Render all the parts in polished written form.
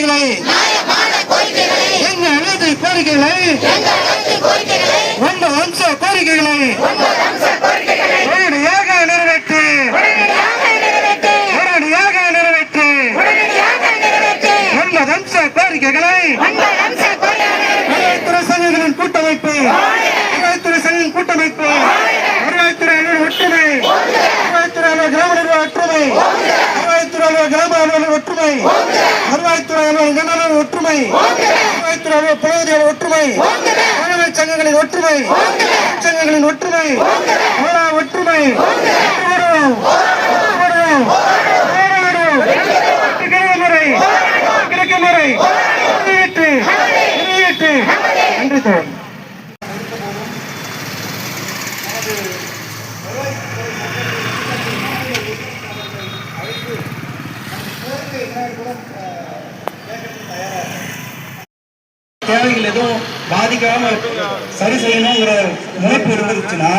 கோரிக்கைகளை எங்கள் அனைத்து கோரிக்கைகளை ஒன்பது அம்ச கோரிக்கைகளை உடனடியாக நிறைவேற்று ஒன்பது அம்ச கோரிக்கைகளை வருவாய்த்துறை சங்கங்களின் கூட்டமைப்பு வருவாய்த்துறை ஒற்றுமை வருவாய்த்துறை கிராம நிர்வாக ஒற்றுமை வருவாய்த்துறை கிராம அலுவலர் ஒற்றுமை வருவாய்த்துறை அலுவலர் ஒற்றுமை வருவாய்த்துறை பகுதியாளர் ஒற்றுமை மாணவ சங்கங்களின் ஒற்றுமை ஒற்றுமை ஒற்றுமை நன்றி தோழர். தேவைகள் எதுவும் பாதிக்காம சரி செய்யணுங்கிற முனைப்பு இருந்துச்சுன்னா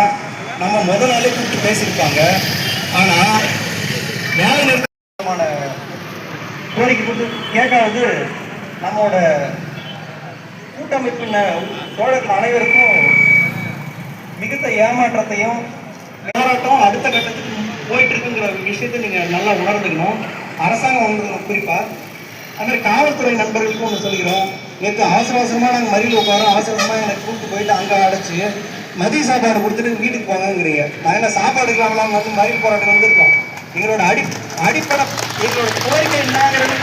நம்ம முதல் நாளே கூப்பிட்டு பேசியிருப்பாங்க. ஆனா வேலை நிறுத்தமான கோரிக்கை கொடுத்து கேட்காது நம்மோட கூட்டமைப்பின் தோழர்கள் அனைவருக்கும் மிகுந்த ஏமாற்றத்தையும் போராட்டம் அடுத்த கட்டத்துக்கு போயிட்டு இருக்குங்கிற விஷயத்தை நீங்க நல்லா உணர்ந்துக்கணும். அரசாங்கம் ஒன்று குறிப்பா அது மாதிரி காவல்துறை நண்பர்களுக்கும் ஒன்று சொல்கிறோம். நேற்று அவசரமாக நாங்கள் மறியல் உட்காரோம், அவசரமாக எனக்கு கூப்பிட்டு போயிட்டு அங்கே அடைச்சி மதிய சாப்பாடு கொடுத்துட்டு வீட்டுக்கு போங்கிறீங்க. நான் என்ன சாப்பாடு இல்லாமலாம் வந்து மறியல் போராட்டம் வந்திருக்கோம். எங்களோட அடிப்படை எங்களோட கோரிக்கை என்னங்கிறது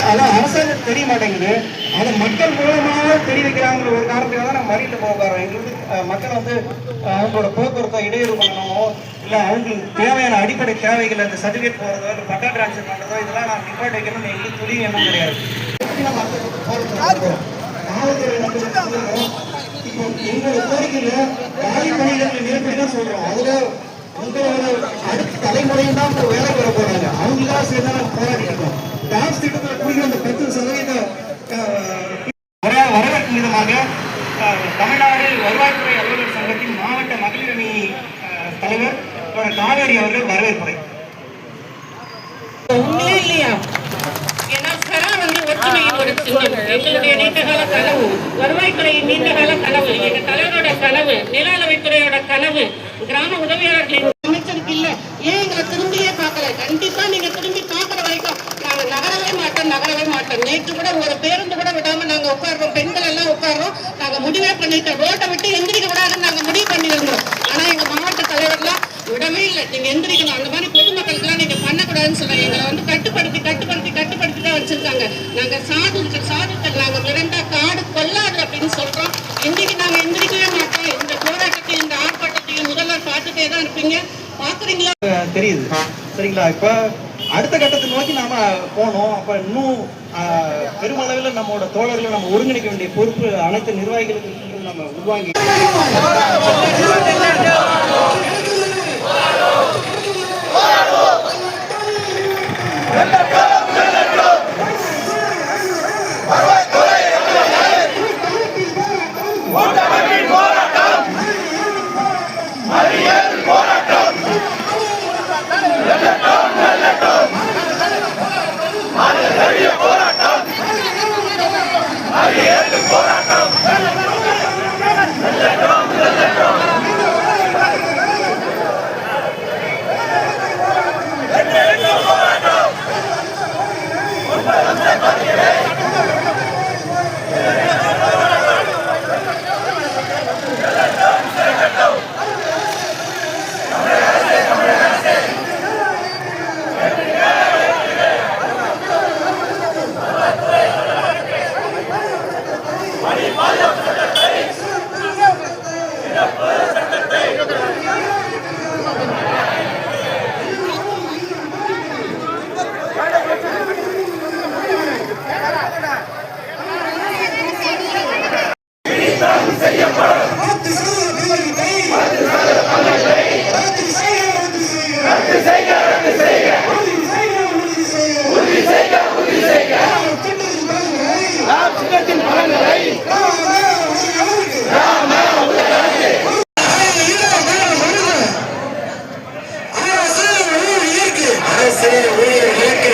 அதான் அரசாங்கம் தெரிய மாட்டேங்குது. அதை மக்கள் மூலமாக தெரிவிக்கிறாங்கிற ஒரு காரணத்துக்காக தான் நான் மறியல் போகிறோம். எங்களுக்கு மக்கள் வந்து அவங்களோட போக்குவரத்தை இடையூறு பண்ணணுமோ இல்லை அவங்களுக்கு தேவையான அடிப்படை தேவைகள் அந்த சர்டிஃபிகேட் போகிறதோ இல்லை பட்டா டிரான்ஸ்ஃபர் பண்ணுறதோ இதெல்லாம் நான் நிப்பாட் வைக்கணும்னு எங்களுக்கு துணி எண்ணம் கிடையாது. இப்போ எங்களோட கோரிக்கையில காலி பணியிடங்கள் நிரப்பிதான் சொல்றோம். அதுல உங்களோட அடுத்த தலைமுறையும் தான் வேலைக்கு வர போறாங்க. அவங்களுக்காக சேர்ந்து நாங்கள் போராடி இருக்கோம். டாக்ஸ் திட்டத்தில் குடிக்கிற அந்த 10% வரவேற்கும் விதமாக தமிழ்நாடு வருவாய்த்துறை அலுவலர் சங்கத்தின் மாவட்ட மகளிர் அணி தலைவர் காவேரி அவர்கள் வரவேற்புரை. உண்மையே இல்லையா? ஏன்னா சரா வந்து ஒற்றுமையின் ஒரு சின்னம். எங்களுடைய நீண்டகால கனவு, வருவாய்த்துறையின் நீண்டகால கனவு, எங்க தலைவரோட கனவு, நில அளவைத்துறையோட கனவு, கிராம உதவியாளர்களின் அமைச்சருக்கு இல்ல. ஏன் எங்களை திரும்பியே பார்க்கல? கண்டிப்பா நீங்க திரும்பி பார்க்கிற வரைக்கும் நாங்க நகரவே மாட்டோம். நேற்று கூட ஒரு பேருந்து கூட விடாம நாங்க உட்கார்றோம். பெண்கள் எல்லாம் உட்கார்றோம். நாங்க முடிவே பண்ணிட்டோம். ரோட்டை விட்டு எந்திரிக்க விடாதுன்னு நாங்க முடிவு பண்ணிருந்தோம். ஆனா எங்க மாவட்ட தலைவர்லாம் விடவே இல்லை. நீங்க எந்திரிக்கணும், அந்த மாதிரி பொதுமக்களுக்கு எல்லாம் நீங்க பண்ணக்கூடாதுன்னு சொல்றாங்க. எங்களை வந்து கட்டுப்படுத்தி தான் வச்சிருக்காங்க. நாங்க சாதுக்கள் நாங்க மிரண்டா காடு கொள்ளாது அப்படின்னு சொல்றோம். இன்னைக்கு நாங்க எந்திரிக்கவே மாட்டோம். இந்த போராட்டத்தையும் இந்த ஆர்ப்பாட்டத்தையும் முதல்வர் பார்த்துட்டே தான் இருப்பீங்க. பாக்குறீங்களா? தெரியுது சரிங்களா? இப்ப அடுத்த கட்டத்தை நோக்கி நாம போனோம். அப்ப இன்னும் பெருமளவில் நம்மளோட தோழர்களை நம்ம ஒருங்கிணைக்க வேண்டிய பொறுப்பு அனைத்து நிர்வாகிகளுக்கு நம்ம உருவாங்கி அரசு ஊழியர்களுக்கு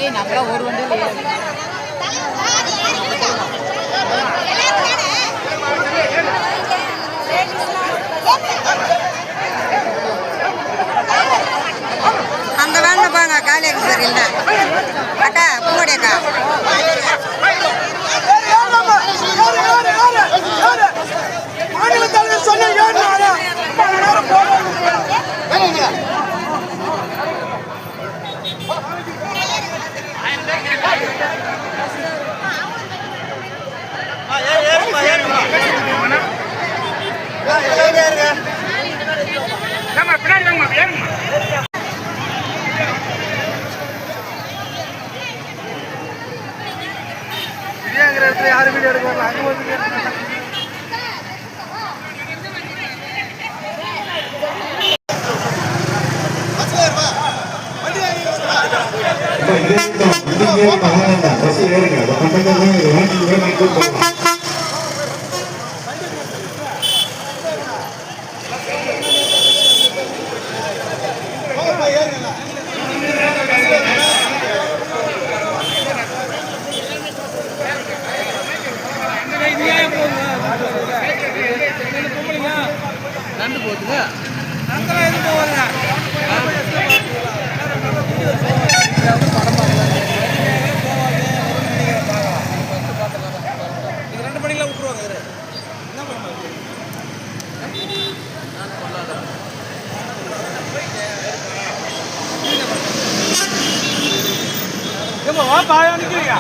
ஏய் நம்மளாம் ஒரு வண்டியில் அந்த வேண்ட போங்க காலியாக சார் இல்லை அக்கா பூவடியக்கா மாநில தலைவர் சொன்ன யாரு வீடியோ எடுக்க வரல அங்கே வந்து நண்டு போகுதுங்க நண்டெல்லாம் எதுவும் போவாங்க இது 2 மணிக்கெல்லாம் விட்டுருவாங்க என்ன பண்ணுவாங்க வாப்பா நிற்கிறீங்க